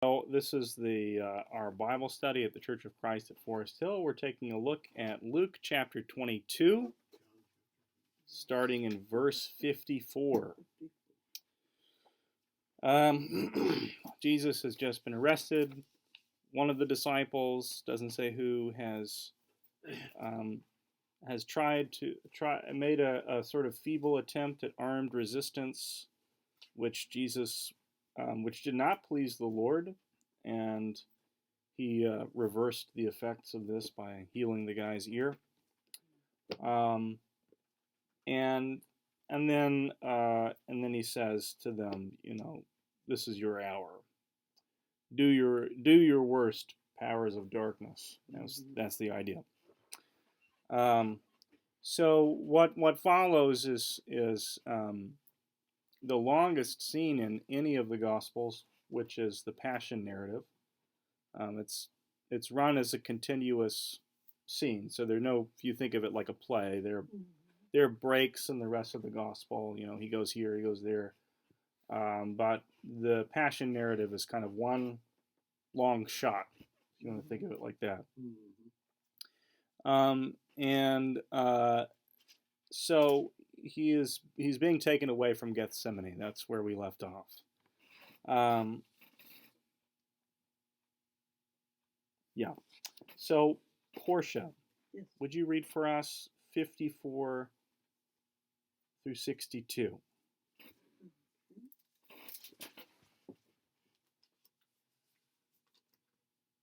So this is the our Bible study at the Church of Christ at Forest Hill. We're taking a look at Luke chapter 22, starting in verse 54. Jesus has just been arrested. One of the disciples, doesn't say who, has made a sort of feeble attempt at armed resistance, which which did not please the Lord, and he reversed the effects of this by healing the guy's ear. Um, and and then he says to them, this is your hour. Do your worst, powers of darkness. That's the idea. So what follows is the longest scene in any of the Gospels, which is the Passion narrative. It's run as a continuous scene, so if you think of it like a play, there are breaks in the rest of the Gospel. He goes here, he goes there, but the Passion narrative is kind of one long shot, if you want to think of it like that. So he's being taken away from Gethsemane. That's where we left off. Yeah. So Portia, yes. Would you read for us 54 through 62?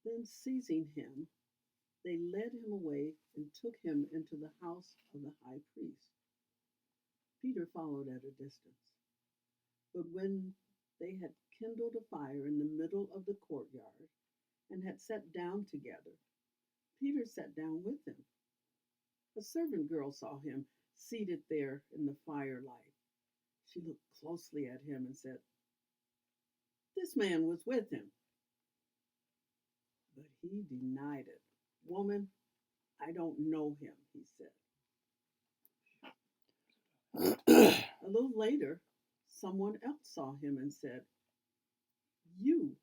Then seizing him, they led him away and took him into the house of the high priest. Peter followed at a distance. But when they had kindled a fire in the middle of the courtyard and had sat down together, Peter sat down with them. A servant girl saw him seated there in the firelight. She looked closely at him and said, "This man was with him." But he denied it. "Woman, I don't know him," he said. A little later, someone else saw him and said, "You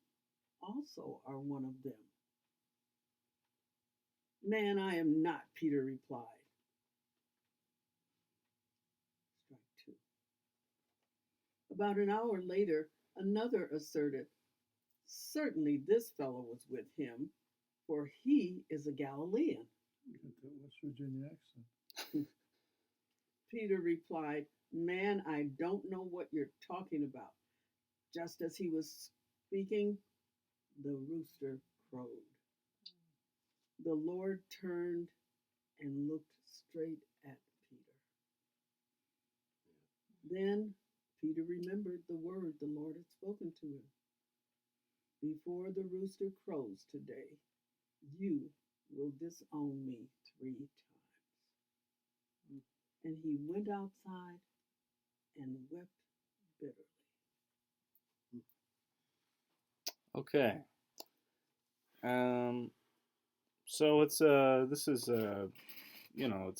also are one of them." "Man, I am not," Peter replied. Strike two. About an hour later, another asserted, "Certainly this fellow was with him, for he is a Galilean." West Virginia accent. Peter replied, "Man, I don't know what you're talking about." Just as he was speaking, the rooster crowed. The Lord turned and looked straight at Peter. Then Peter remembered the word the Lord had spoken to him. "Before the rooster crows today, you will disown me 3 times." And he went outside and wept bitterly. Okay. So it's it's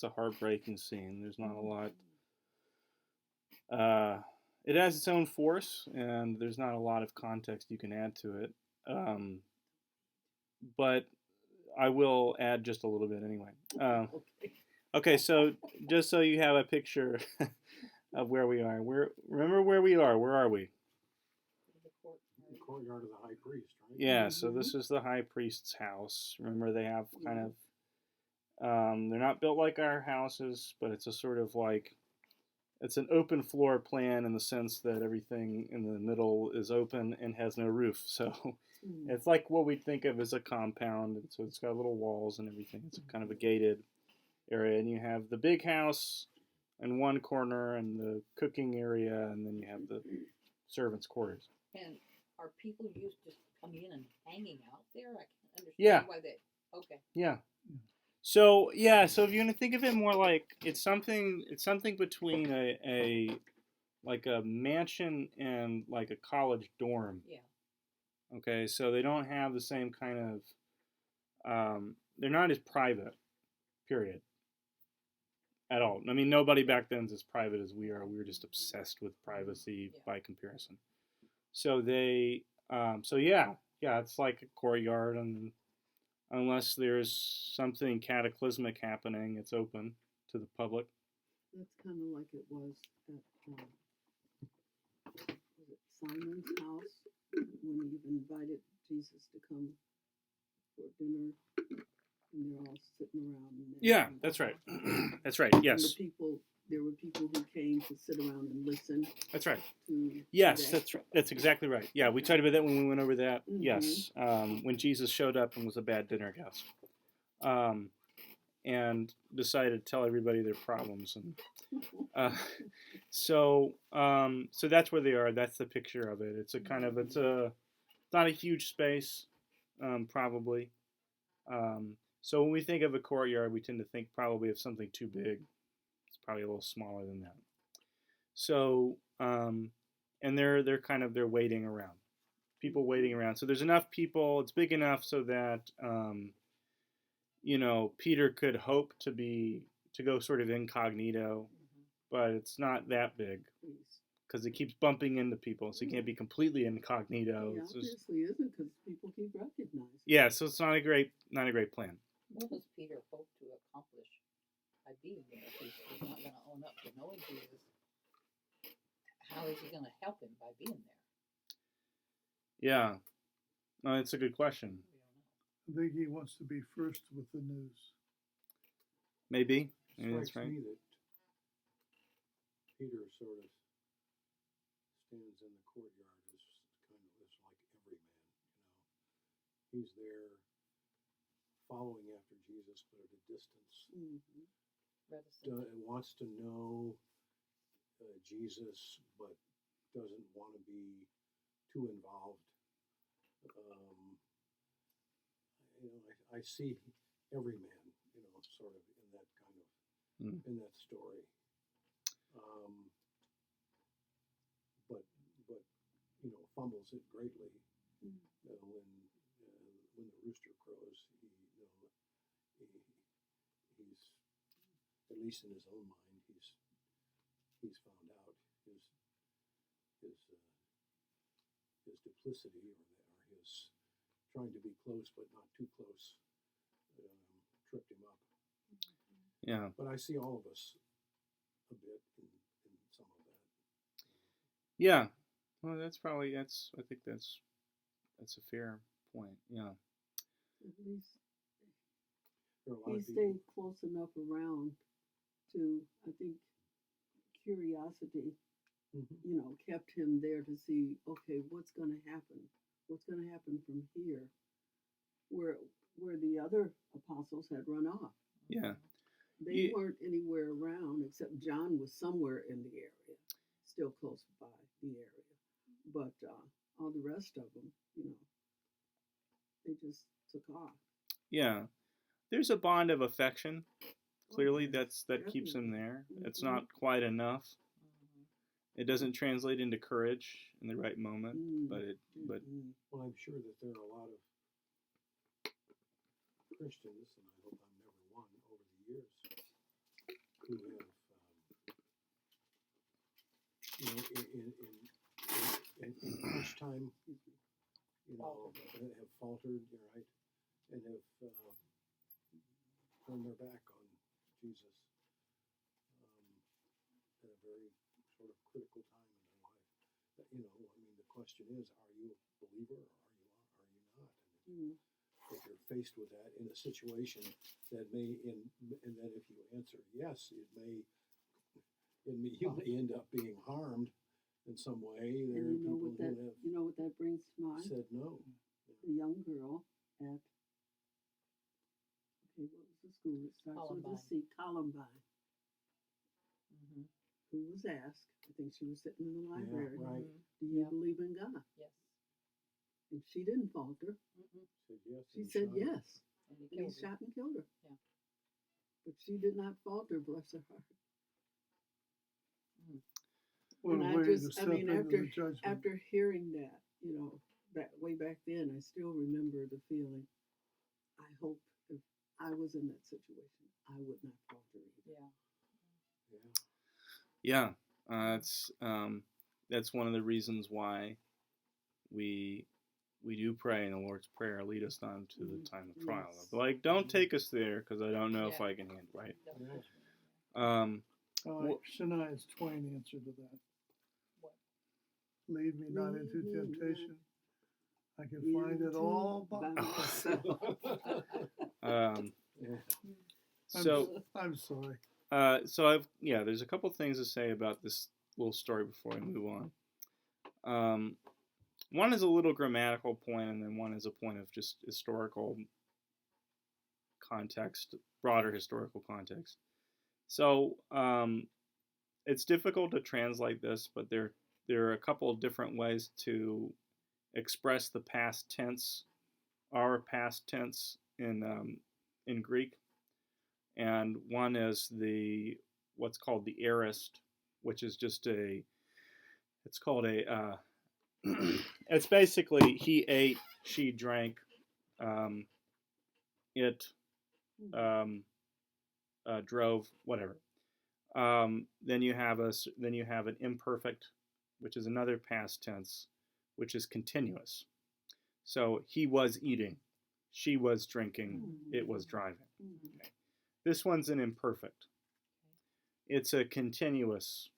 a heartbreaking scene. There's not a lot. It has its own force, and there's not a lot of context you can add to it. But I will add just a little bit anyway. Okay, so just so you have a picture of where we are. Remember where we are. Where are we? The courtyard of the high priest, right? Yeah, so this is the high priest's house. Remember, they have kind of, they're not built like our houses, but it's a sort of like, it's an open floor plan in the sense that everything in the middle is open and has no roof. So it's like what we think of as a compound. And so it's got little walls and everything. It's kind of a gated area. And you have the big house in one corner and the cooking area, and then you have the servants' quarters. And are people used to coming in and hanging out there? I can't understand why they. Okay. Yeah. So if you're gonna think of it more like it's something between a like a mansion and like a college dorm. Yeah. Okay, so they don't have the same kind of they're not as private, period. At all. I mean, nobody back then is as private as we are. We were just obsessed with privacy by comparison. So yeah, it's like a courtyard, and unless there's something cataclysmic happening, it's open to the public. That's kind of like it was at was it Simon's house when he invited Jesus to come for dinner, and they're all sitting around. And Yeah, that's right. That's right. And Yes, there were people who came to sit around and listen that's right. to. Yes, that. that's right. That's exactly right. Yeah, we talked about that when we went over that. Mhm. Yes, when Jesus showed up and was a bad dinner guest, and decided to tell everybody their problems, and so that's where they are. That's the picture of it. It's a kind of it's not a huge space, probably. So when we think of a courtyard, we tend to think probably of something too big. It's probably a little smaller than that. So and they're waiting around, people waiting around. So there's enough people. It's big enough so that Peter could hope to go sort of incognito, but it's not that big because it keeps bumping into people, so you can't be completely incognito. He obviously isn't, because people keep recognizing. Yeah, so it's not a great plan. What does Peter hope to accomplish by being there? If he's not going to own up to knowing Jesus, how is he going to help him by being there? Yeah, no, it's a good question. I think he wants to be first with the news. Maybe. It Maybe that's strikes right. me that Peter sort of stands in the courtyard as kind of as like everyman, He's there following after Jesus, but at a distance. Mm-hmm. Wants to know Jesus, but doesn't want to be too involved. I see every man, sort of in that kind of in that story. But fumbles it greatly when the rooster crows. He's at least in his own mind, he's found out his duplicity, or his trying to be close but not too close, tripped him up. Yeah. But I see all of us a bit in some of that. Yeah. Well, I think that's a fair point. Yeah. At least There are a lot he of people. stayed close enough around to, I think, curiosity, kept him there to see, okay, what's going to happen? What's going to happen from here? Where the other apostles had run off. Yeah. They weren't anywhere around, except John was somewhere in the area, still close by the area. But all the rest of them, they just took off. Yeah. There's a bond of affection. Clearly, Okay. that keeps him there. It's Mhm. not quite enough. It doesn't translate into courage in the right moment, but Well, I'm sure that there are a lot of Christians, and I hope I'm never one, over the years, who have, in crunch time, have faltered, right, and have turned their back on Jesus at a very sort of critical time in their life. The question is, are you a believer or are you not? And if you're faced with that in a situation that may, and then if you answer yes, you may end up being harmed in some way. There are people who have you know what that brings to mind? said no. A young girl at, what was the school? It starts with a C, Columbine, who was asked, I think she was sitting in the library, Right. do you believe in God? Yes. And she didn't falter. Said yes. She and said shot her. yes. And he And he killed her. shot and killed her. Yeah. But she did not falter, bless her heart. What And a I way just, to I step mean, into the judgment. after hearing that, that way back then, I still remember the feeling. I hope if I was in that situation, I would not falter either. Yeah. yeah, that's one of the reasons why we we do pray in the Lord's Prayer, lead us not into the time of trial. Yes. Like, don't take us there because I don't know if Yeah. I can handle, right? Don't Yeah. push me. I like Shania's Twain answer to that. What? Lead me not into Lead me not temptation. I can find it all by myself. Um, Yeah. so, I'm sorry. there's a couple things to say about this little story before we move on. One is a little grammatical point, and then one is a point of just historical context, broader historical context. So it's difficult to translate this, but there are a couple of different ways to express the past tense, our past tense in Greek, and one is what's called the aorist, which is just it's called a it's basically he ate, she drank, it drove, whatever. Then you have an imperfect, which is another past tense, which is continuous. So he was eating, she was drinking, it was driving. Okay. This one's an imperfect. It's a continuous,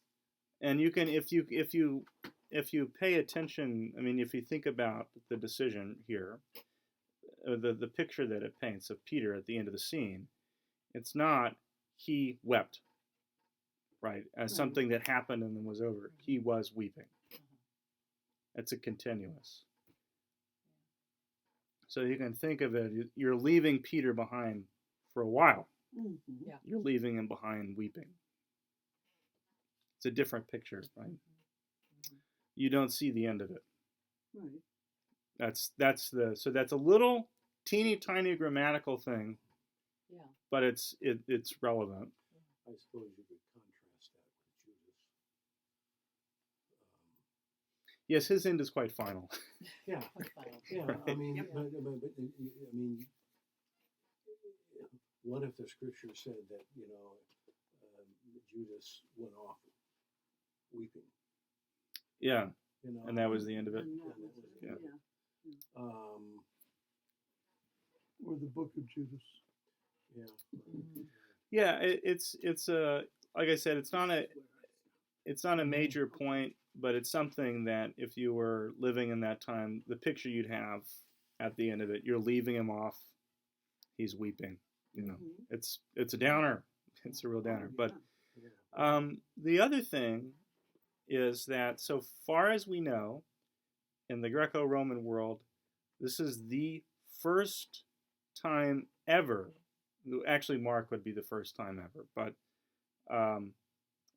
and you can if you pay attention. I mean, if you think about the decision here, the picture that it paints of Peter at the end of the scene, it's not he wept, right, as something that happened and then was over. He was weeping. It's a continuous. So you can think of it, you're leaving Peter behind for a while. Mm-hmm. Yeah. You're leaving him behind weeping. It's a different picture, right? You don't see the end of it. Right. That's a little teeny tiny grammatical thing, Yeah. but it's relevant. I suppose you could contrast that with Judas. Yes, his end is quite final. Yeah, Final. yeah. Right. I mean, Yep. but I mean, what if the scripture said that Judas went off weeping? Yeah, You know, and that was the end of it. And that Yeah, was that was it. it. Yeah. Or the Book of Judas. Yeah. Mhm. Yeah, it's a, like I said, it's not a major point, but it's something that if you were living in that time, the picture you'd have at the end of it, you're leaving him off, he's weeping. You know, Mhm. it's a downer. It's a real downer. Oh, But yeah. the other thing is that so far as we know, in the Greco-Roman world, this is the first time ever. Actually, Mark would be the first time ever, but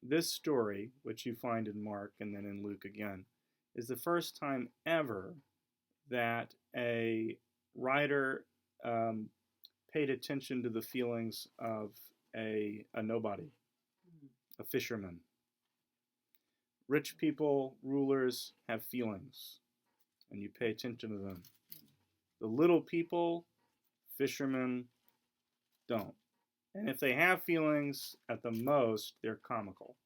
this story, which you find in Mark and then in Luke again, is the first time ever that a writer paid attention to the feelings of a nobody, a fisherman. Rich people, rulers have feelings, and you pay attention to them. The little people, fishermen, don't. And if they have feelings, at the most, they're comical.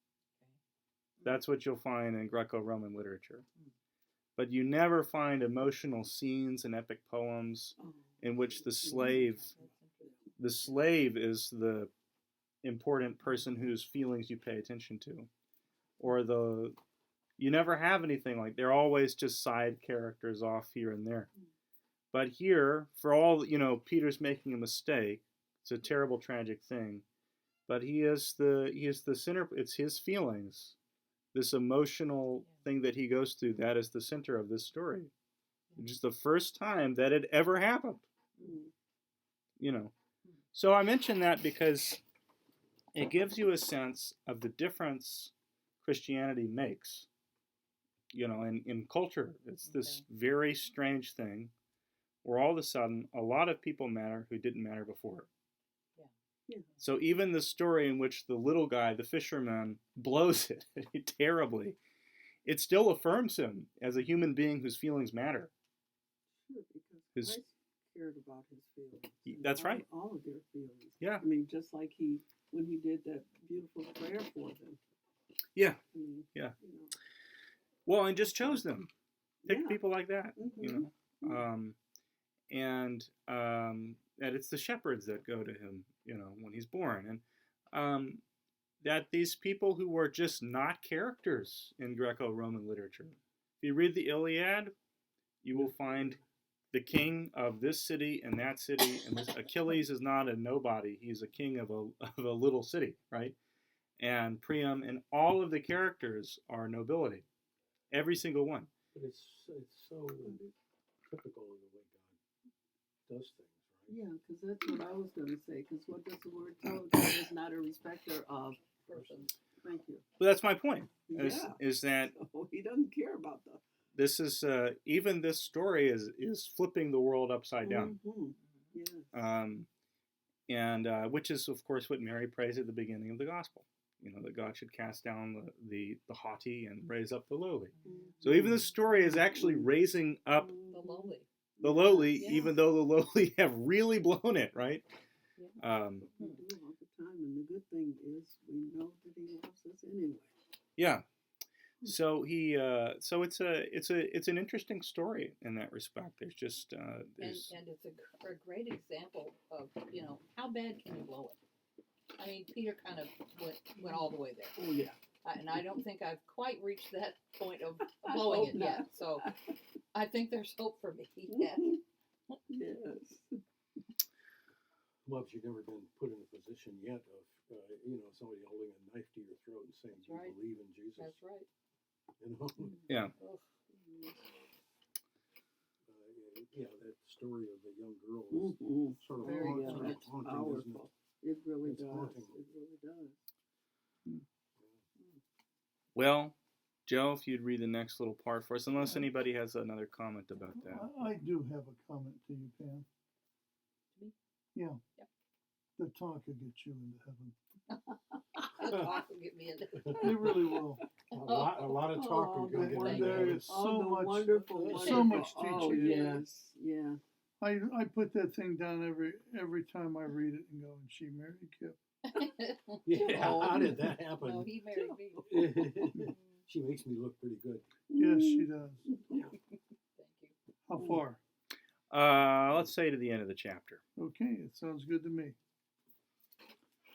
That's what you'll find in Greco-Roman literature. But you never find emotional scenes in epic poems Oh. in which the slave is the important person whose feelings you pay attention to. Or you never have anything like, they're always just side characters off here and there. But here, for all, Peter's making a mistake. It's a terrible, tragic thing. But he is the center, it's his feelings. This emotional thing that he goes through, that is the center of this story. It's just the first time that it ever happened. So I mention that because it gives you a sense of the difference Christianity makes. In culture, it's this very strange thing where all of a sudden a lot of people matter who didn't matter before. Yeah. So even the story in which the little guy, the fisherman, blows it terribly, it still affirms him as a human being whose feelings matter. Sure, because His- Christ cared about his feelings. and That's right. All of their feelings. Yeah. I mean, just like when he did that beautiful prayer for them. Yeah. I mean, Yeah. You know, Well, and just chose them. Pick Yeah. people like that. Mhm. and that it's the shepherds that go to him, when he's born, and that these people who were just not characters in Greco-Roman literature. If you read the Iliad, you will find the king of this city and that city, and Achilles is not a nobody; he's a king of a little city, right? And Priam and all of the characters are nobility, every single one. But it's so typical of the way God does things, right? Yeah, because that's what I was going to say. Because what does the word tell? God is not a respecter of persons. Thank you. But that's my point. Is, Yeah. is that So he doesn't care about the. this is even this story is flipping the world upside down. Mm-hmm. Yes. And which is of course what Mary prays at the beginning of the gospel. That God should cast down the haughty and raise up the lowly. Mm-hmm. So even the story is actually raising up The lowly. the lowly, Yeah. even though the lowly have really blown it, right? Yeah. We do all the time, and the good thing is we know that he loves us anyway. Yeah. So it's an interesting story in that respect. There's just And it's a great example of, how bad can you blow it? I mean, Peter kind of went all the way there. Oh yeah. And I don't think I've quite reached that point of blowing it yet. So I think there's hope for me yet. Yes. Well, if you've never been put in a position yet of, somebody holding a knife to your throat and saying, That's "Do you right. believe in Jesus?" That's right. Yeah. Ugh. That story of the young girl is Mm-hmm. sort of Very haunting, good. isn't it? Powerful. It really It's does. haunting. It really does. Well, Joe, if you'd read the next little part for us, unless anybody has another comment about that. I do have a comment to you, Pam. Me? Yeah. Yep. The talk will get you into heaven. The talk will get me in. It really will. A lot of talk Oh, we can the get When into. there is Oh, so the much, wonderful, so much wonderful. Oh, teaching. in it. yes. Yeah. I put that thing down every time I read it and go, and she married Kip. Yeah, Oh. how did that No, happen? he married me. She makes me look pretty good. Yes, she does. Thank you. How far? Let's say to the end of the chapter. Okay, it sounds good to me.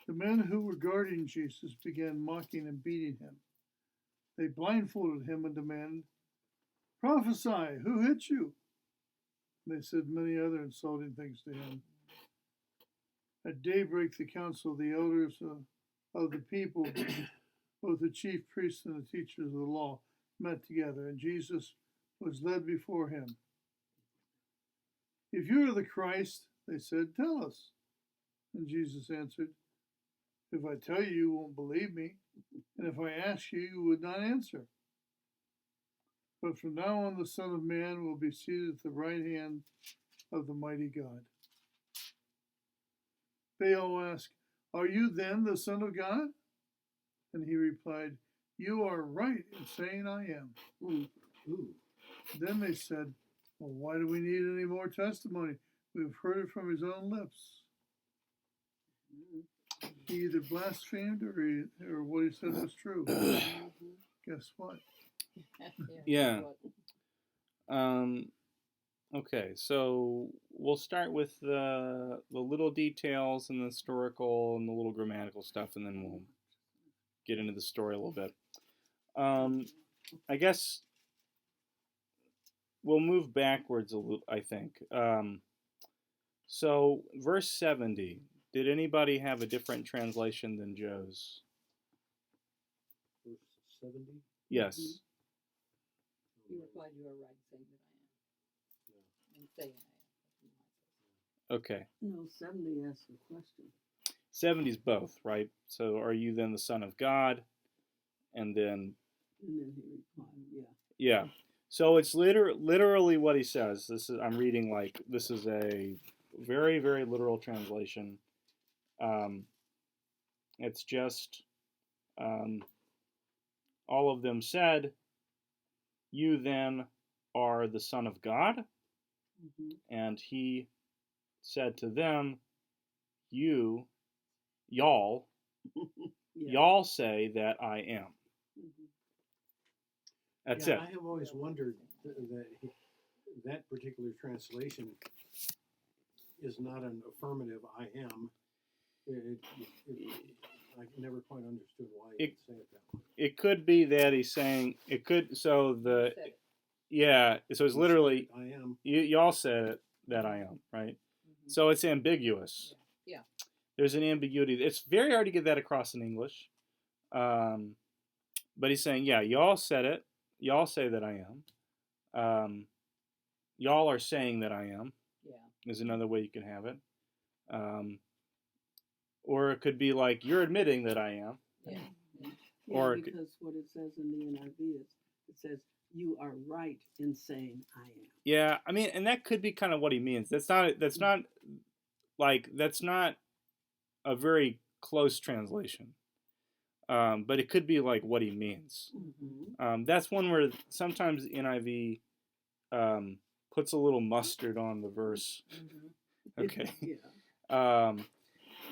The men who were guarding Jesus began mocking and beating him. They blindfolded him and demanded, "Prophesy, who hit you?" They said many other insulting things to him. At daybreak, the council, the elders of the people, both the chief priests and the teachers of the law, met together, and Jesus was led before him. "If you are the Christ," they said, "tell us." And Jesus answered, "If I tell you, you won't believe me, and if I ask you, you would not answer. But from now on, the Son of Man will be seated at the right hand of the mighty God." They all asked, "Are you then the Son of God?" And he replied, "You are right in saying I am." Ooh. Then they said, "Well, why do we need any more testimony? We've heard it from his own lips." He either blasphemed or what he said was true. Guess what? Yeah. Okay, so we'll start with the little details and the historical and the little grammatical stuff, and then we'll get into the story a little bit. I guess we'll move backwards a little, I think. So, verse 70. Did anybody have a different translation than Joe's? Verse 70. Yes. You replied you are right saying that I am. Yeah. And saying I am. Okay. No, 70 asks a question. 70's both, right? So, are you then the Son of God? And then, And then he replied, yeah. yeah. So it's literally what he says. I'm reading this is a very, very literal translation. It's just all of them said, "You then are the Son of God." Mm-hmm. And he said to them, y'all say that I am. Mm-hmm. That's yeah, it. I have always wondered that that particular translation is not an affirmative I am. I never quite understood why he would say it that way. It could be that he's saying it could. So the Said it. yeah. So it's literally I am. y'all said it that I am, right? Mhm. So it's ambiguous. Yeah. There's an ambiguity. It's very hard to get that across in English. But he's saying, yeah, y'all said it. Y'all say that I am. Y'all are saying that I am. Yeah. Is another way you can have it. Or it could be like, you're admitting that I am. Yeah. Yeah, Or- because what it says in the NIV is, it says, you are right in saying I am. Yeah, I mean, and that could be kind of what he means. That's not a very close translation. But it could be like what he means. Mm-hmm. That's one where sometimes the NIV puts a little mustard on the verse. Mhm. Okay. Yeah.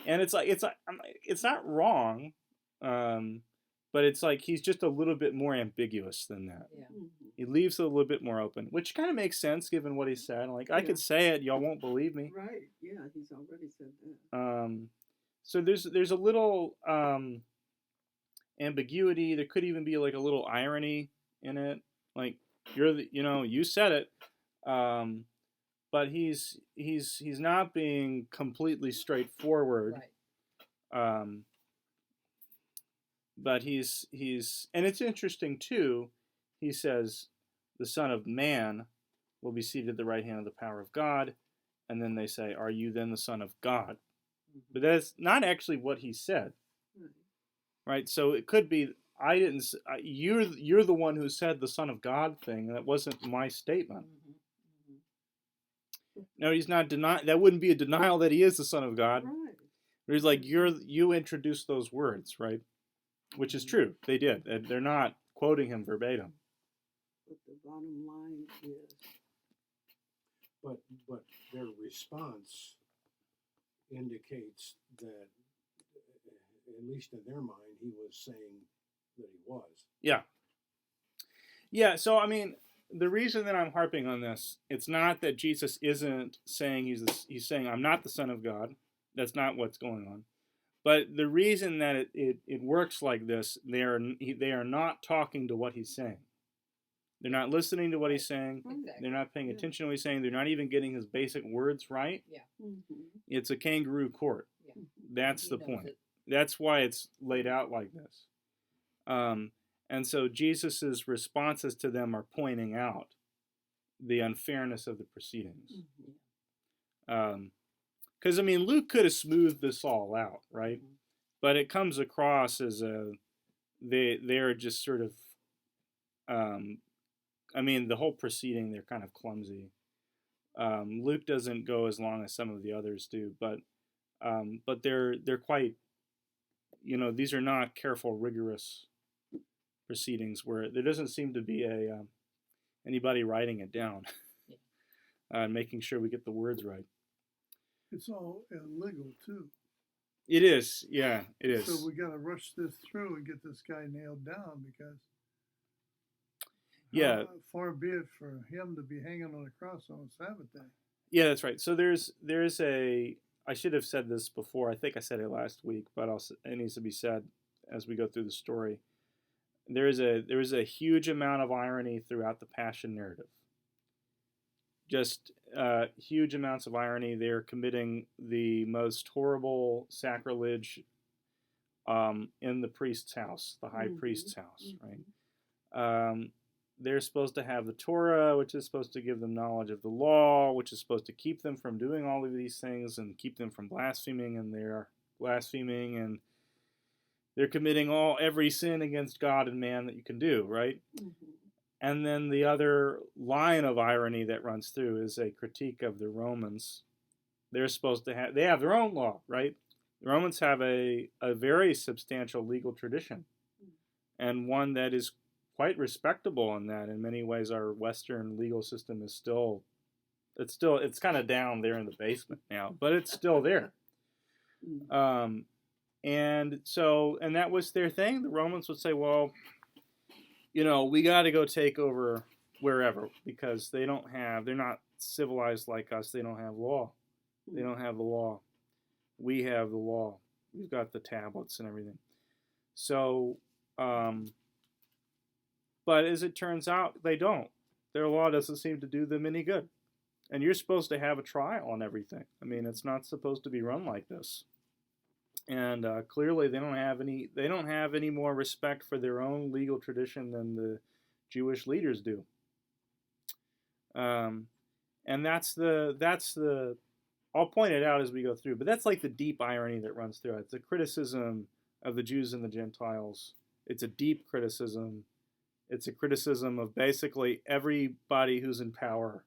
And it's not wrong, but it's like he's just a little bit more ambiguous than that. Yeah. Mm-hmm. He leaves it a little bit more open, which kind of makes sense given what he said. Like, I could say it, y'all won't believe me. Right. Yeah, he's already said that. So there's a little ambiguity. There could even be like a little irony in it. Like, you said it. But he's not being completely straightforward. Right. But he's and it's interesting too. He says the Son of Man will be seated at the right hand of the power of God, and then they say, "Are you then the Son of God?" Mhm. But that's not actually what he said, Right. right? So it could be I didn't. You're the one who said the Son of God thing. That wasn't my statement. Mhm. Mhm. No, he's not denying. That wouldn't be a denial that he is the Son of God. Right. But he's like, you introduced those words, right? Which is true. They did. They're not quoting him verbatim. But the bottom line is, But their response indicates that, at least in their mind, he was saying that he was. Yeah. Yeah. So I mean, the reason that I'm harping on this, it's not that Jesus isn't saying he's saying I'm not the Son of God. That's not what's going on. But the reason that it works like this, they are not talking to what he's saying. They're not listening to what he's saying. Exactly. They're not paying Yeah. attention to what he's saying. They're not even getting his basic words right. mm-hmm. It's a kangaroo court. Yeah. That's He the knows point. it. That's why it's laid out like this. And so Jesus's responses to them are pointing out the unfairness of the proceedings. Mm-hmm. Because I mean, Luke could have smoothed this all out, right? Mhm. But it comes across as they're just sort of, I mean, the whole proceeding, they're kind of clumsy. Luke doesn't go as long as some of the others do, but they're quite, these are not careful, rigorous proceedings where there doesn't seem to be anybody writing it down and making sure we get the words right. It's all illegal too. It is, yeah, it is. So we got to rush this through and get this guy nailed down because, Yeah. far be it for him to be hanging on a cross on a Sabbath day. Yeah, that's right. So there's a. I should have said this before. I think I said it last week, but it needs to be said as we go through the story. There is a huge amount of irony throughout the Passion narrative. Just huge amounts of irony. They're committing the most horrible sacrilege in the priest's house, the high priest's house, right? They're supposed to have the Torah, which is supposed to give them knowledge of the law, which is supposed to keep them from doing all of these things and keep them from blaspheming, and they're blaspheming, and they're committing every sin against God and man that you can do, right? Mm-hmm. And then the other line of irony that runs through is a critique of the Romans. They're supposed to they have their own law, right? The Romans have a very substantial legal tradition, and one that is quite respectable in that. In many ways, our Western legal system is it's kind of down there in the basement now, but it's still there. And that was their thing. The Romans would say, well, we got to go take over wherever, because they're not civilized like us. They don't have law. They don't have the law. We have the law. We've got the tablets and everything. So, but as it turns out, they don't. Their law doesn't seem to do them any good. And you're supposed to have a trial on everything. I mean, it's not supposed to be run like this. And clearly, they don't have any more respect for their own legal tradition than the Jewish leaders do. And that's the. I'll point it out as we go through, but that's like the deep irony that runs through it. It's a criticism of the Jews and the Gentiles. It's a deep criticism. It's a criticism of basically everybody who's in power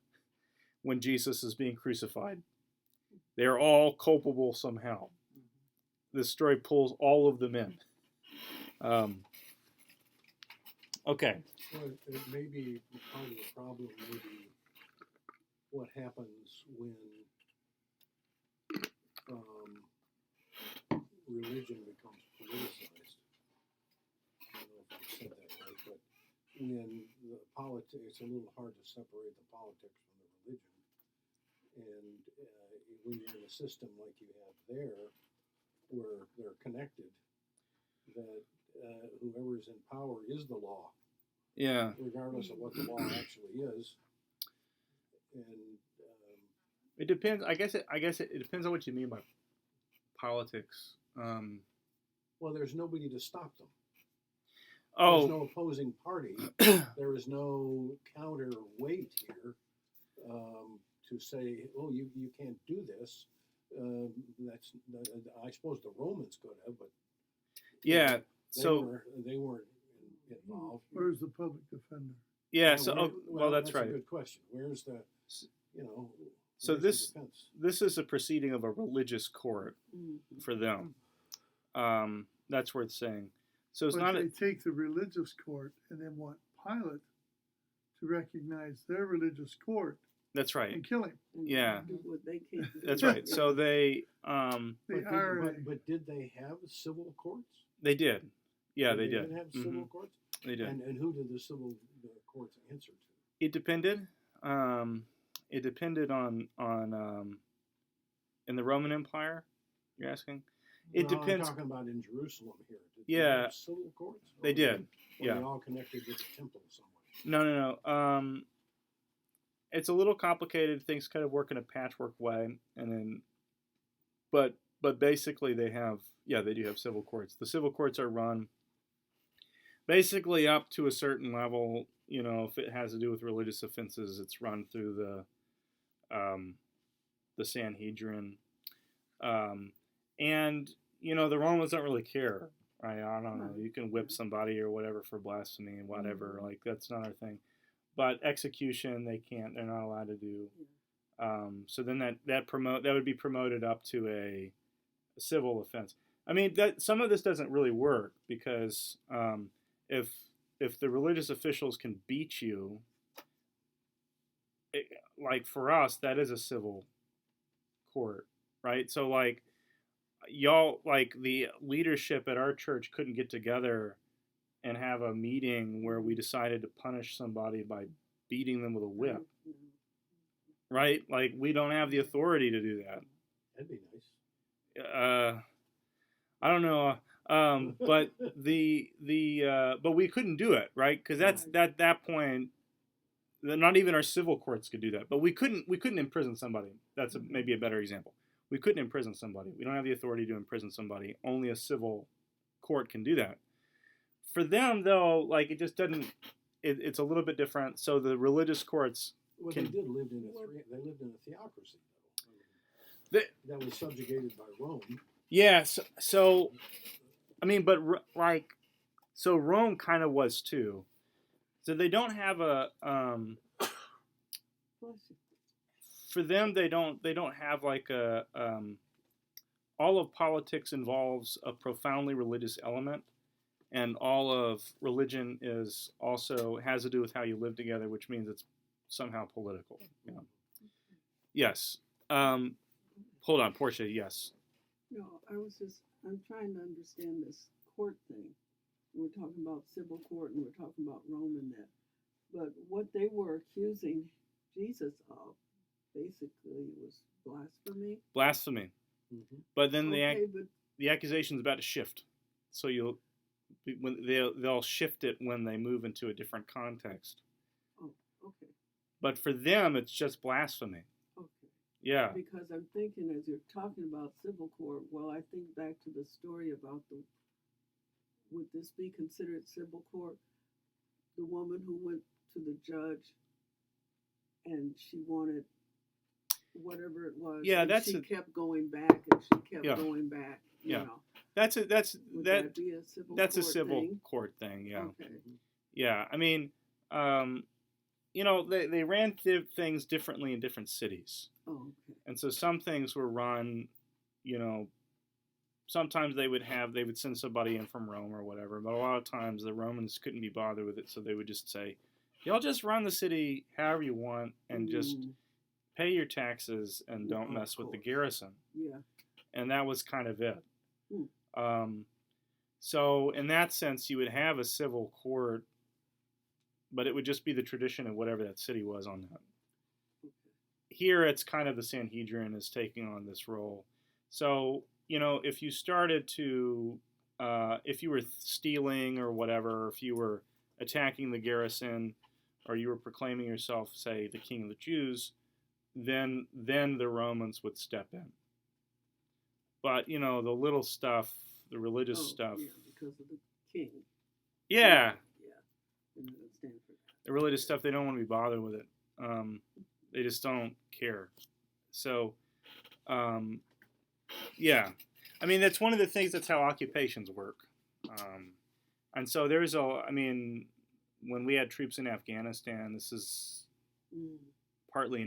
when Jesus is being crucified. They're all culpable somehow. This story pulls all of them in. Okay. Well, it may be part of the problem, maybe what happens when religion becomes politicized. I don't know if I said that right, but when the politics, it's a little hard to separate the politics from the religion. And when you're in a system like you have there, where they're connected, that whoever's in power is the law. Yeah. Regardless of what the law actually is. And it depends. I guess it depends on what you mean by politics. Well, there's nobody to stop them. Oh. There's no opposing party. There is no counterweight here to say, oh, you can't do this. I suppose the Romans could have, but yeah. They weren't involved. Where's the public defender? Yeah. Well, that's right. A good question. Where's the, So this is a proceeding of a religious court for them. That's worth saying. So it's but they take the religious court and then want Pilate to recognize their religious court. That's right. And kill him. Yeah. They can't do. That's right. So they. But did they have civil courts? They did. Yeah, they did. They did have civil courts. They did. And who did the civil courts answer to? It depended. It depended on in the Roman Empire. You're asking. It depends. I'm talking about in Jerusalem here. Did yeah. They have civil courts? They did. Were they all connected with the temple somewhere? No. It's a little complicated. Things kind of work in a patchwork way, and then, but basically they do have civil courts. The civil courts are run basically up to a certain level. If it has to do with religious offenses, it's run through the Sanhedrin, and the Romans don't really care. Right? I don't know. You can whip somebody or whatever for blasphemy and whatever. Like that's not our thing. But execution, they can't. They're not allowed to do. So then that would be promoted up to a civil offense. I mean, that some of this doesn't really work because if the religious officials can beat you, like for us, that is a civil court, right? So like y'all, like the leadership at our church couldn't get together and have a meeting where we decided to punish somebody by beating them with a whip. Right? Like, we don't have the authority to do that. That'd be nice. I don't know. But but we couldn't do it, right? Because that's that point, not even our civil courts could do that. But we couldn't imprison somebody. That's maybe a better example. We couldn't imprison somebody. We don't have the authority to imprison somebody. Only a civil court can do that. For them, though, like it just doesn't. It's a little bit different. So the religious courts. Well, they lived in a theocracy, though. That was subjugated by Rome. Yeah. So I mean, but like, so Rome kind of was too. So they don't have a. For them, they don't have like a. All of politics involves a profoundly religious element. And all of religion has to do with how you live together, which means it's somehow political. Yes. Hold on, Portia. Yes. No, I'm trying to understand this court thing. We're talking about civil court and we're talking about Rome and that. But what they were accusing Jesus of basically was blasphemy. Blasphemy. Mm-hmm. But then Okay, but the accusation is about to shift. So when they'll shift it when they move into a different context. oh, okay, But for them, it's just blasphemy. okay. Yeah. Because I'm thinking as you're talking about civil court, well, I think back to the story about would this be considered civil court? The woman who went to the judge and she wanted whatever it was. Yeah, and that's she a- kept going back and she kept Yeah. going back. You Yeah. know. Would that be a civil that's a court civil thing? court thing. Yeah. Okay. Yeah. I mean, they ran things differently in different cities. Oh, okay. And so some things were run, sometimes they would send somebody in from Rome or whatever, but a lot of times the Romans couldn't be bothered with it, so they would just say, y'all just run the city however you want and just Mm, pay your taxes and don't of mess with the course. garrison. yeah. And that was kind of it. Hmm. So in that sense, you would have a civil court, but it would just be the tradition of whatever that city was on that. Okay. Here, it's kind of the Sanhedrin is taking on this role. So, if you started to, if you were stealing or whatever, if you were attacking the garrison, or you were proclaiming yourself, say, the king of the Jews, then the Romans would step in. But, the little stuff, the religious stuff. Yeah, because of the king. Yeah, Yeah. And I stand for that. the religious stuff, they don't want to be bothered with it. They just don't care. So, yeah. I mean, that's one of the things, that's how occupations work. And so when we had troops in Afghanistan, this is partly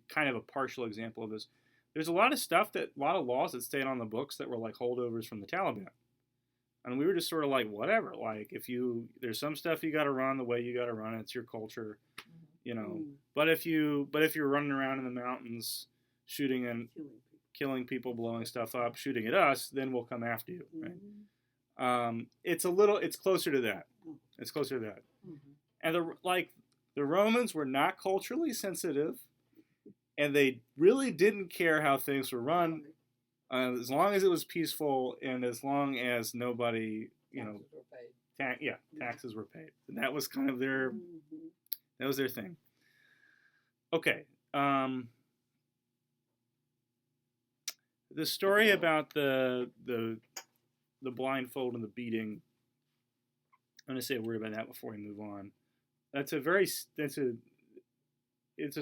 kind of a partial example of this. There's a lot of laws that stayed on the books that were like holdovers from the Taliban. And we were just sort of like, whatever. Like, there's some stuff you got to run the way you got to run it. It's your culture, But if you're running around in the mountains, shooting and killing people, blowing stuff up, shooting at us, then we'll come after you. Right? It's closer to that. It's closer to that. And the Romans were not culturally sensitive, and they really didn't care how things were run. As long as it was peaceful and as long as nobody, taxes were paid. And that was kind of their thing. Okay. The story about the blindfold and the beating, I'm going to say a word about that before we move on. It's a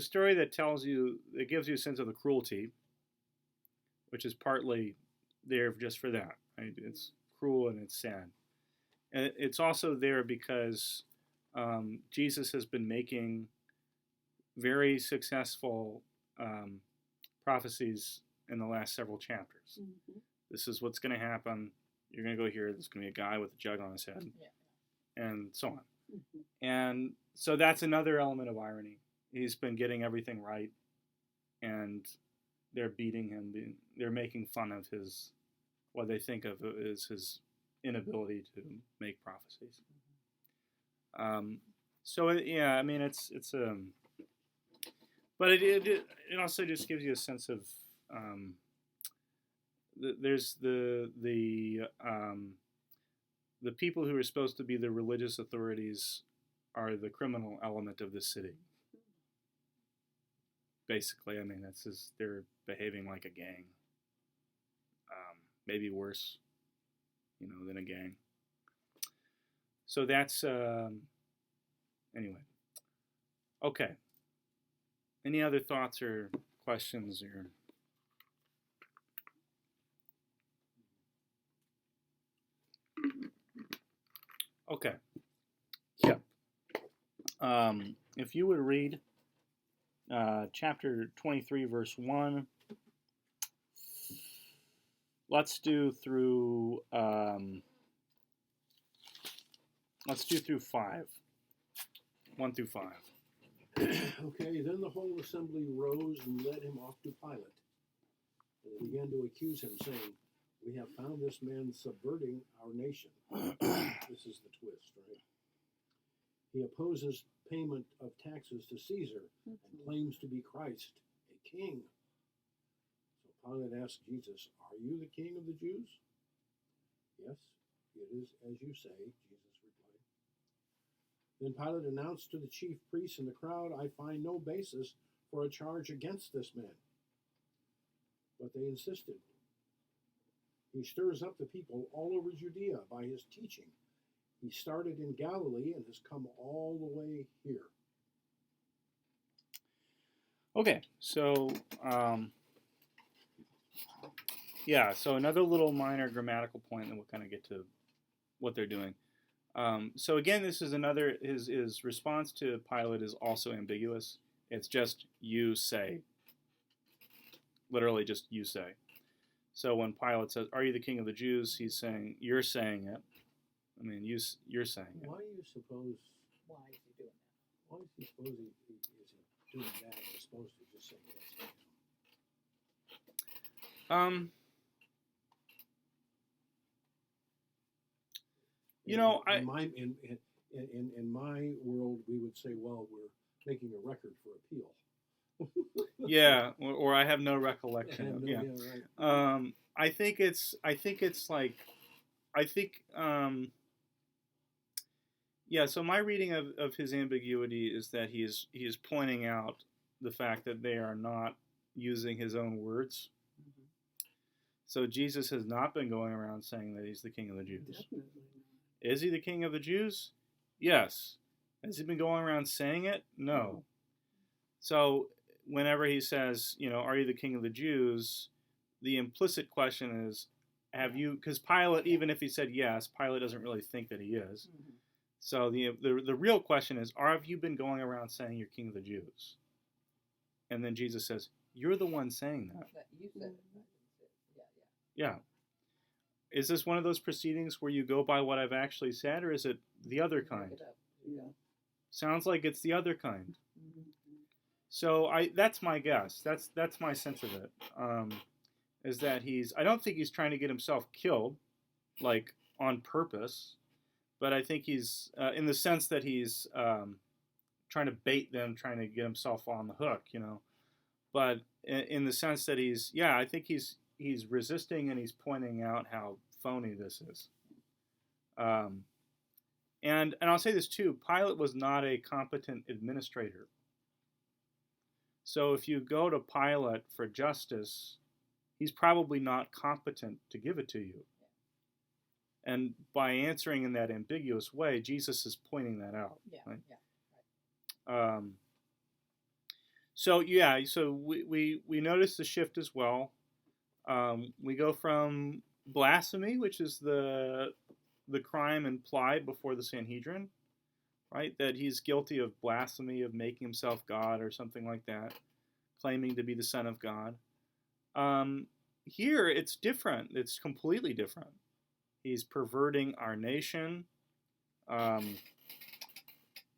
story that gives you a sense of the cruelty, which is partly there just for that. Right? It's cruel and it's sad. And it's also there because Jesus has been making very successful prophecies in the last several chapters. This is what's going to happen. You're going to go here. There's going to be a guy with a jug on his head, and so on. And so that's another element of irony. He's been getting everything right, and they're beating him. They're making fun of what they think of as his inability to make prophecies. But it also just gives you a sense of there's the people who are supposed to be the religious authorities are the criminal element of this city. Basically, they're behaving like a gang. Maybe worse, than a gang. So that's anyway. Okay. Any other thoughts or questions or? Okay. Yeah. If you would read chapter 23, verse 1. Let's do through 5. 1 through 5. Okay, then the whole assembly rose and led him off to Pilate. And they began to accuse him, saying, "We have found this man subverting our nation." This is the twist, right? He opposes payment of taxes to Caesar and claims to be Christ, a king. So Pilate asked Jesus, "Are you the king of the Jews?" "Yes, it is as you say," Jesus replied. Then Pilate announced to the chief priests and the crowd, "I find no basis for a charge against this man." But they insisted. "He stirs up the people all over Judea by his teaching. He started in Galilee and has come all the way here." Okay, so yeah, so another little minor grammatical point, and we'll kind of get to what they're doing. So again, this is another, his response to Pilate is also ambiguous. It's just, "you say." Literally just, "you say." So when Pilate says, "Are you the king of the Jews?" he's saying, "You're saying it." I mean, you're saying it. Why do you suppose? Why is he doing that? Why is he supposed is he doing that as opposed to just saying yes? You know, in my world, we would say, well, we're making a record for appeal. yeah, or I have no recollection. Yeah. Right. I think it's like, yeah. So my reading of his ambiguity is that he is pointing out the fact that they are not using his own words. Mm-hmm. So Jesus has not been going around saying that he's the king of the Jews. Definitely not. Is he the king of the Jews? Yes. Has he been going around saying it? No. So whenever he says, "Are you the king of the Jews?" the implicit question is, have you, because Pilate, even if he said yes, Pilate doesn't really think that he is. Mm-hmm. So the real question is, have you been going around saying you're king of the Jews? And then Jesus says, "You're the one saying that." You said it. Yeah. Is this one of those proceedings where you go by what I've actually said, or is it the other kind? Yeah. Sounds like it's the other kind. Mm-hmm. So that's my guess. That's my sense of it. Is that I don't think he's trying to get himself killed, like on purpose, but I think he's in the sense that he's trying to bait them, trying to get himself on the hook, But in the sense that I think he's resisting and he's pointing out how phony this is. And I'll say this too, Pilate was not a competent administrator. So if you go to Pilate for justice, he's probably not competent to give it to you. And by answering in that ambiguous way, Jesus is pointing that out. Yeah, right? yeah, right. So we notice the shift as well. We go from blasphemy, which is the crime implied before the Sanhedrin, right? That he's guilty of blasphemy, of making himself God or something like that, claiming to be the Son of God. Here it's different. It's completely different. He's perverting our nation. The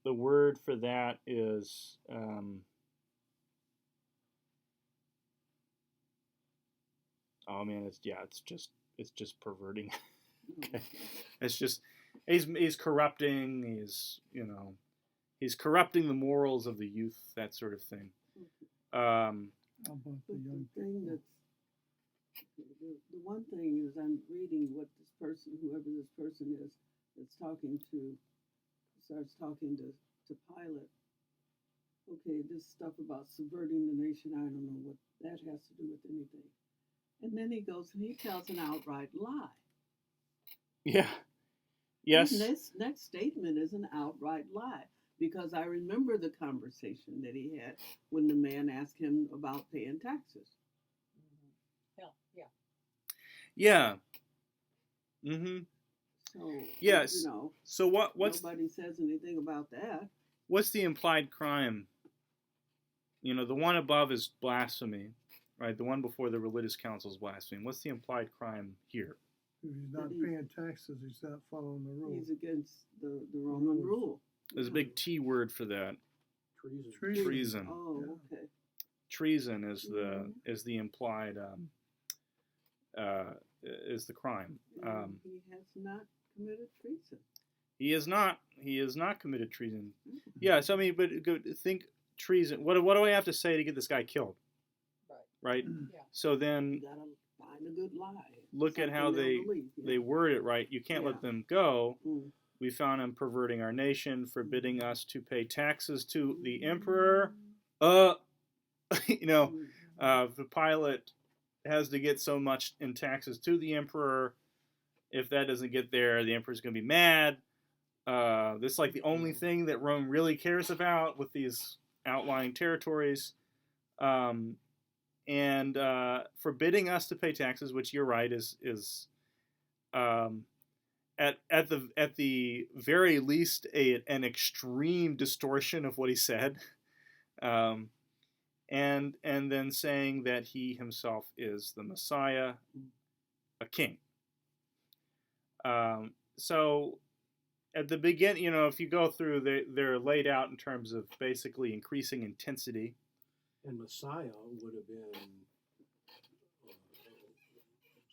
word for that is it's just perverting. Okay. It's just he's corrupting. He's corrupting the morals of the youth, that sort of thing. How about the young people? The one thing is, I'm reading what this person, whoever this person is, that's talking to, starts talking to Pilate. Okay, this stuff about subverting the nation, I don't know what that has to do with anything. And then he goes and he tells an outright lie. Yeah. Yes. This next statement is an outright lie, because I remember the conversation that he had when the man asked him about paying taxes. Yeah. Mm-hmm. So yes. So what's nobody says anything about that. What's the implied crime? The one above is blasphemy, right? The one before the religious council is blasphemy. What's the implied crime here? If he's not paying taxes, he's not following the rules. He's against the Roman rule. There's a big T word for that. Treason. Oh, okay. Treason is the implied is the crime. He has not committed treason. He is not. He has not committed treason. Mhm. Yeah. So I mean, but think treason. What do I have to say to get this guy killed? Right. Right. Yeah. So then You gotta find a good lie. look at how something they'll believe, they yeah. word it right. You can't Yeah. let them go. Mm. We found him perverting our nation, forbidding us to pay taxes to the emperor. You know, Mm. the Pilate has to get so much in taxes to the emperor. If that doesn't get there, the emperor's going to be mad. This is like the only thing that Rome really cares about with these outlying territories. And forbidding us to pay taxes, which you're right is at the very least an extreme distortion of what he said, and then saying that he himself is the Messiah, a king. So at the beginning, you know, if you go through, they're laid out in terms of basically increasing intensity. And Messiah would have been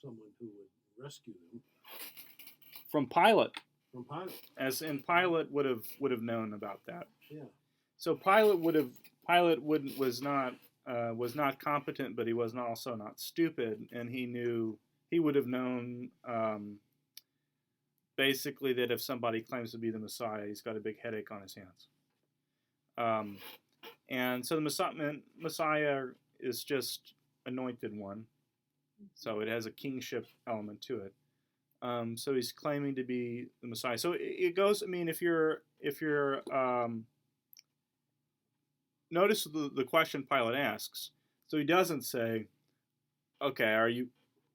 someone who would rescue them From Pilate, from Pilate. as in Pilate would have known about that. Yeah. So was not competent, but he was also not stupid, and he would have known basically that if somebody claims to be the Messiah, he's got a big headache on his hands. And so the Messiah is just anointed one, so it has a kingship element to it. So he's claiming to be the Messiah. So it goes. I mean, if you're notice the question Pilate asks. So he doesn't say, "Okay,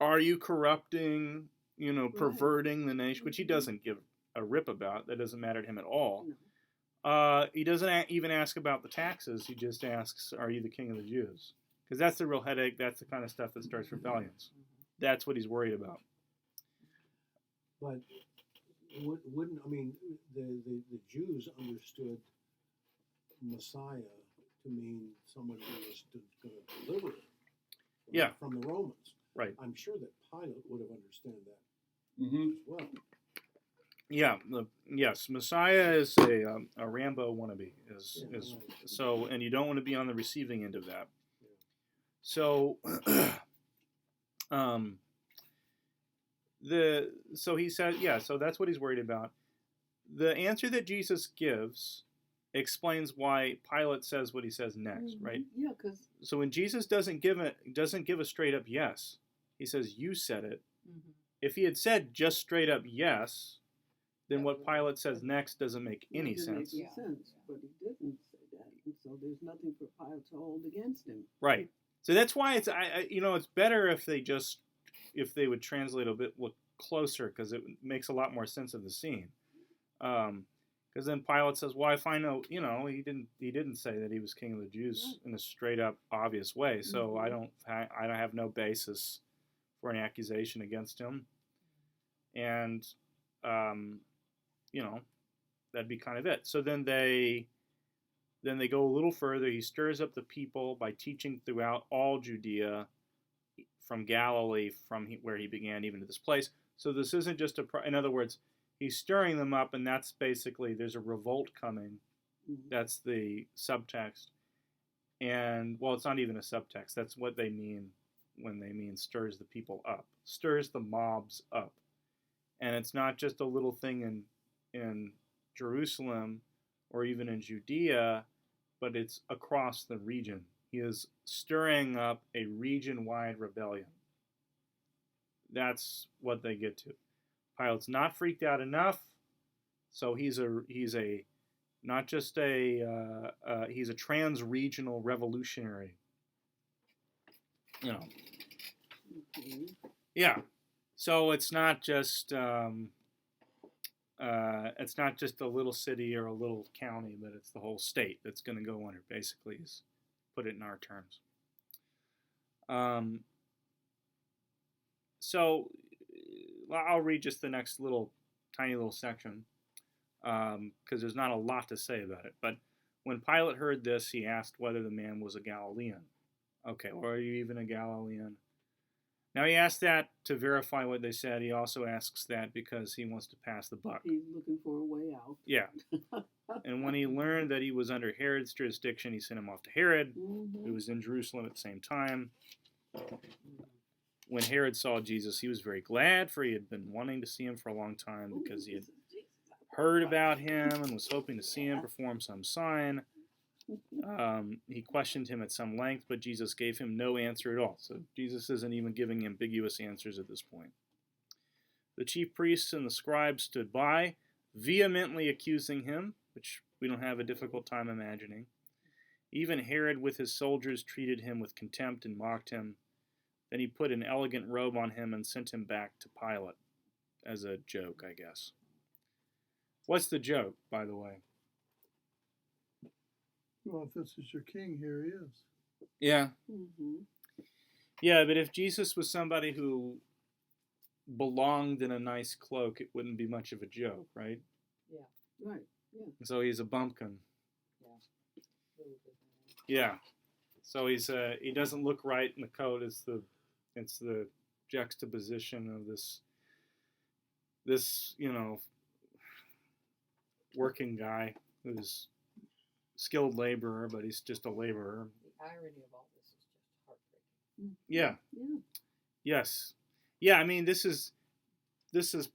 are you corrupting? You know, perverting the nation," which he doesn't give a rip about. That doesn't matter to him at all. No. He doesn't even ask about the taxes. He just asks, "Are you the king of the Jews?" Because that's the real headache. That's the kind of stuff that starts rebellions. That's what he's worried about. But wouldn't I mean the Jews understood Messiah to mean someone who was going to deliver from the Romans. Right. I'm sure that Pilate would have understood that Mm-hmm. as well. Yeah. Yes. Messiah is a Rambo wannabe. Is Right. so, and you don't want to be on the receiving end of that. Yeah. So, so he said, yeah. So that's what he's worried about. The answer that Jesus gives explains why Pilate says what he says next, right? Yeah, because So when Jesus doesn't give a straight up yes, he says, "You said it." Mm-hmm. If he had said just straight up yes, then what Pilate says next doesn't make any sense. Make sense, but he didn't say that, and so there's nothing for Pilate to hold against him. Right. So that's why it's it's better if they would translate a bit closer, because it makes a lot more sense of the scene. Because then Pilate says, "Well, if I know, he didn't say that he was king of the Jews in a straight up obvious way, so I don't have no basis for an accusation against him." And that'd be kind of it. So then they go a little further. He stirs up the people by teaching throughout all Judea, from Galilee, from where he began, even to this place. So this isn't just in other words, he's stirring them up, and that's basically, there's a revolt coming. Mm-hmm. That's the subtext. And, well, it's not even a subtext. That's what they mean when they mean stirs the people up. Stirs the mobs up. And it's not just a little thing in Jerusalem or even in Judea, but it's across the region. He is stirring up a region-wide rebellion. That's what they get to. Pilate's not freaked out enough, so he's not just he's a trans-regional revolutionary. Mm-hmm. Yeah. So it's not just a little city or a little county, but it's the whole state that's going to go under. Basically, is put it in our terms. So I'll read just the next tiny little section, because there's not a lot to say about it. But when Pilate heard this, he asked whether the man was a Galilean. Okay, well, are you even a Galilean? Now he asked that to verify what they said. He also asks that because he wants to pass the buck. He's looking for a way out. Yeah. And when he learned that he was under Herod's jurisdiction, he sent him off to Herod, who was in Jerusalem at the same time. When Herod saw Jesus, he was very glad, for he had been wanting to see him for a long time because he had heard about him and was hoping to see him perform some sign. He questioned him at some length, but Jesus gave him no answer at all. So Jesus isn't even giving ambiguous answers at this point. The chief priests and the scribes stood by, vehemently accusing him, which we don't have a difficult time imagining. Even Herod with his soldiers treated him with contempt and mocked him. Then he put an elegant robe on him and sent him back to Pilate, as a joke, I guess. What's the joke, by the way? Well, if this is your king, here he is. Yeah. Mm-hmm. Yeah, but if Jesus was somebody who belonged in a nice cloak, it wouldn't be much of a joke, right? Right. Yeah. So he's a bumpkin. Really good. Yeah. So he doesn't look right in the coat. It's the juxtaposition of this working guy who's skilled laborer, but he's just a laborer. The irony of all this is just heartbreaking. Yeah. Yeah. Yes. Yeah. I mean, this is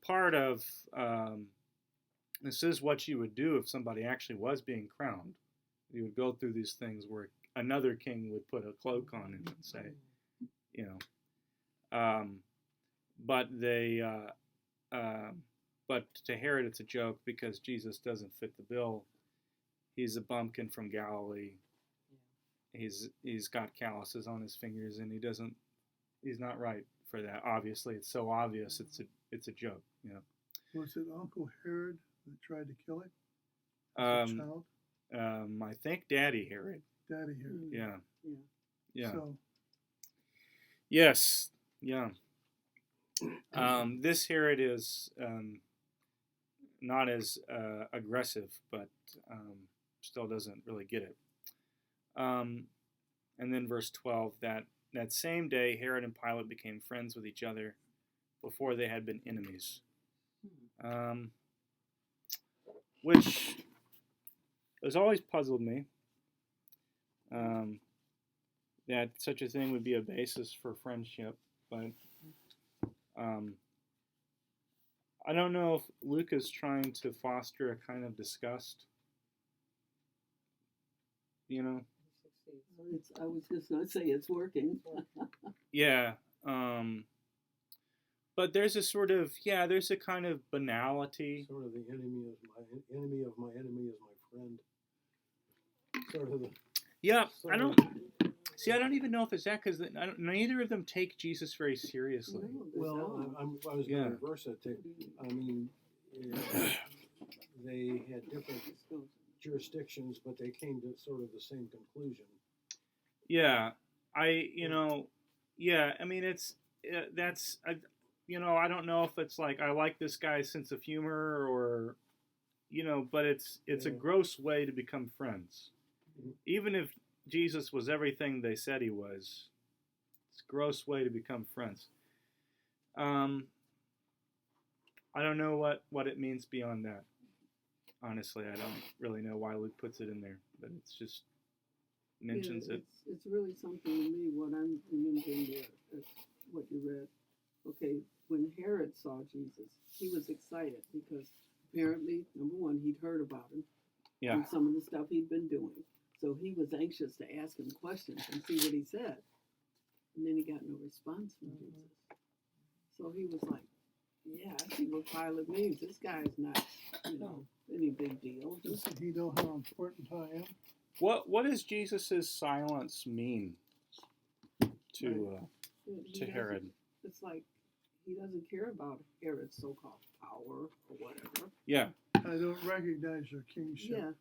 part of. This is what you would do if somebody actually was being crowned. You would go through these things where another king would put a cloak on him and say, but to Herod it's a joke because Jesus doesn't fit the bill. He's a bumpkin from Galilee. He's got calluses on his fingers and he's not right for that. Obviously, it's so obvious. It's a joke. Was it Uncle Herod that tried to kill him? As a child? I think Daddy Herod. Daddy Herod. Yeah. So, Yes. Yeah. This Herod is not as aggressive, but still doesn't really get it. And then verse 12, that same day Herod and Pilate became friends with each other before they had been enemies. Which has always puzzled me. That such a thing would be a basis for friendship, but I don't know if Luke is trying to foster a kind of disgust. I was just going to say it's working. Yeah. But there's a sort of, there's a kind of banality. Sort of the enemy of my enemy is my friend. Sort of the. Yeah, sort I of- don't even know if it's that, because neither of them take Jesus very seriously. No, Well, I was going Yeah. to reverse it. I mean, they had different jurisdictions, but they came to sort of the same conclusion. Yeah, I mean, I don't know if it's like I like this guy's sense of humor or, but it's a gross way to become friends. Even if Jesus was everything they said he was, it's a gross way to become friends. I don't know what it means beyond that. Honestly, I don't really know why Luke puts it in there, but it's just mentions it. It's really something to me what I'm remembering there, what you read. Okay, when Herod saw Jesus, he was excited because apparently, number one, he'd heard about him and some of the stuff he'd been doing. So he was anxious to ask him questions and see what he said. And then he got no response from Jesus. So he was like, yeah, I see what Pilate means. This guy's not, any big deal. doesn't he know how important I am? What does Jesus' silence mean to Herod? It's like he doesn't care about Herod's so-called power or whatever. Yeah. I don't recognize your kingship. Yeah.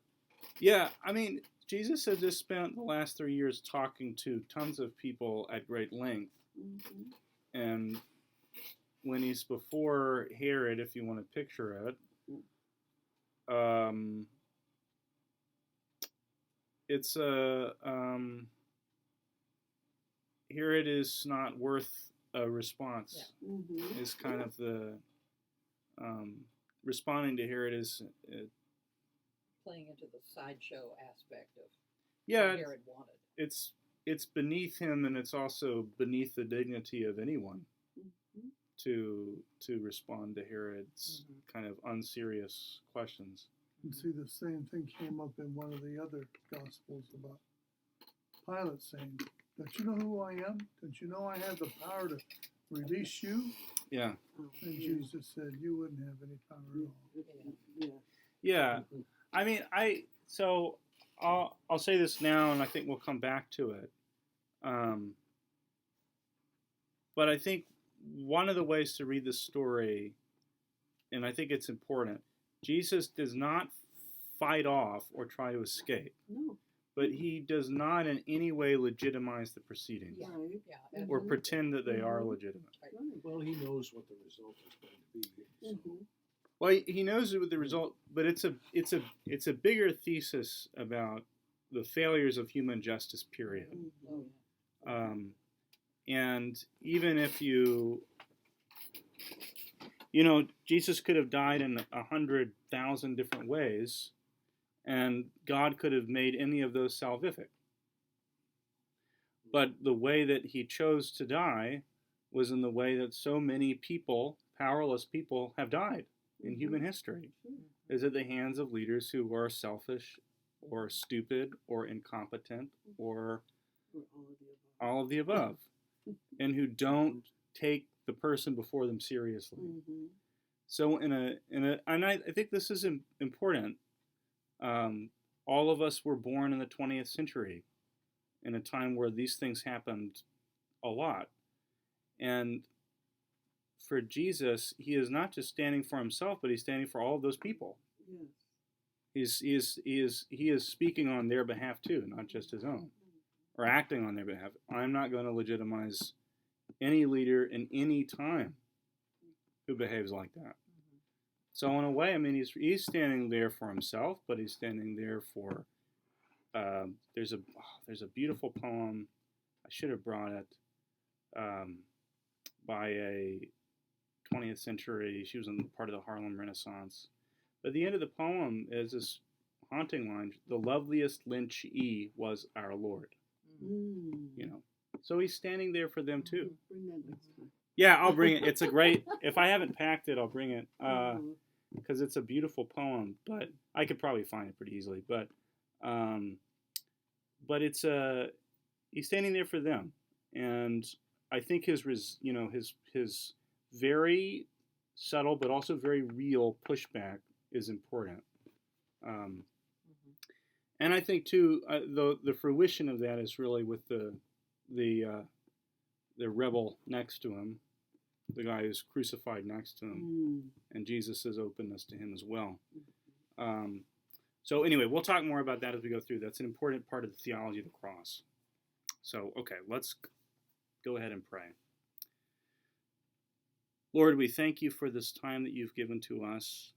Yeah, I mean, Jesus had just spent the last 3 years talking to tons of people at great length. Mm-hmm. And when he's before Herod, if you want to picture it, Herod is not worth a response. Mm-hmm. Is kind of the responding to Herod is Playing into the sideshow aspect of yeah, what Herod wanted. it's beneath him, and it's also beneath the dignity of anyone Mm-hmm. to respond to Herod's kind of unserious questions. And see, the same thing came up in one of the other Gospels about Pilate saying, "Don't you know who I am? Don't you know I have the power to release you?" Yeah, Oh, And yeah. Jesus said, "You wouldn't have any power at all." Yeah. yeah. I mean, I'll say this now, and I think we'll come back to it. But I think one of the ways to read the story, and I think it's important, Jesus does not fight off or try to escape, No. but he does not in any way legitimize the proceedings Yeah. Right. Yeah, or Mhm. pretend that they are Mhm. legitimate. Right. Well, he knows what the result is going to be. So. Mm-hmm. Well, he knows what the result, but it's a bigger thesis about the failures of human justice. Period. Mm-hmm. Oh, And even if Jesus could have died in 100,000 different ways, and God could have made any of those salvific. But the way that he chose to die was in the way that so many people, powerless people, have died in human history, is at the hands of leaders who are selfish or stupid or incompetent or all of the above, and who don't take the person before them seriously. Mm-hmm. So and I think this is important. All of us were born in the 20th century, in a time where these things happened a lot, and for Jesus, he is not just standing for himself, but he's standing for all of those people. Yes. He is speaking on their behalf too, not just his own, or acting on their behalf. I'm not going to legitimize any leader in any time who behaves like that. So in a way, I mean, he's standing there for himself, but he's standing there for. There's a beautiful poem. I should have brought it. By a 20th century, she was in part of the Harlem Renaissance. But at the end of the poem is this haunting line: "The loveliest lynchee was our Lord." Mm. So he's standing there for them too. Bring that next time. Yeah, I'll bring it. It's a great. If I haven't packed it, I'll bring it Mhm. because it's a beautiful poem. But I could probably find it pretty easily. But it's he's standing there for them, and I think his very subtle but also very real pushback is important. And I think too, the fruition of that is really with the rebel next to him, the guy who's crucified next to him, and Jesus' openness to him as well. So anyway, we'll talk more about that as we go through. That's an important part of the theology of the cross. So, okay, let's go ahead and pray. Lord, we thank you for this time that you've given to us.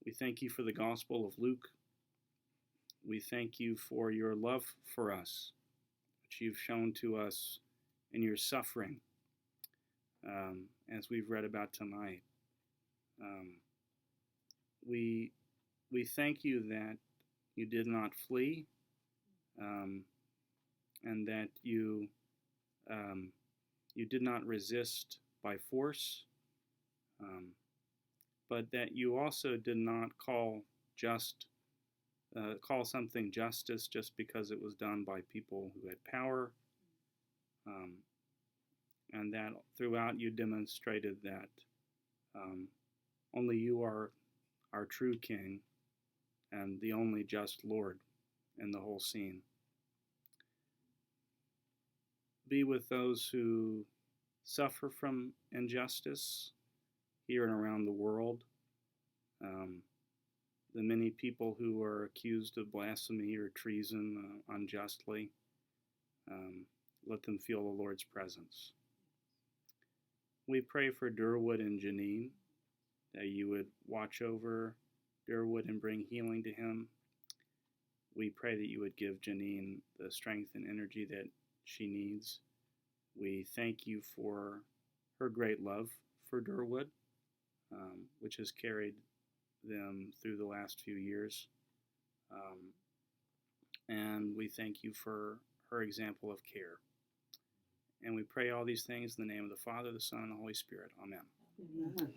We thank you for the Gospel of Luke. We thank you for your love for us, which you've shown to us in your suffering, as we've read about tonight. We thank you that you did not flee, and that you did not resist by force, but that you also did not call something justice just because it was done by people who had power, and that throughout you demonstrated that only you are our true King and the only just Lord in the whole scene. Be with those who suffer from injustice here and around the world. The many people who are accused of blasphemy or treason unjustly. Let them feel the Lord's presence. We pray for Durwood and Janine, that you would watch over Durwood and bring healing to him. We pray that you would give Janine the strength and energy that she needs. We thank you for her great love for Durwood, which has carried them through the last few years. And we thank you for her example of care. And we pray all these things in the name of the Father, the Son, and the Holy Spirit. Amen. Amen.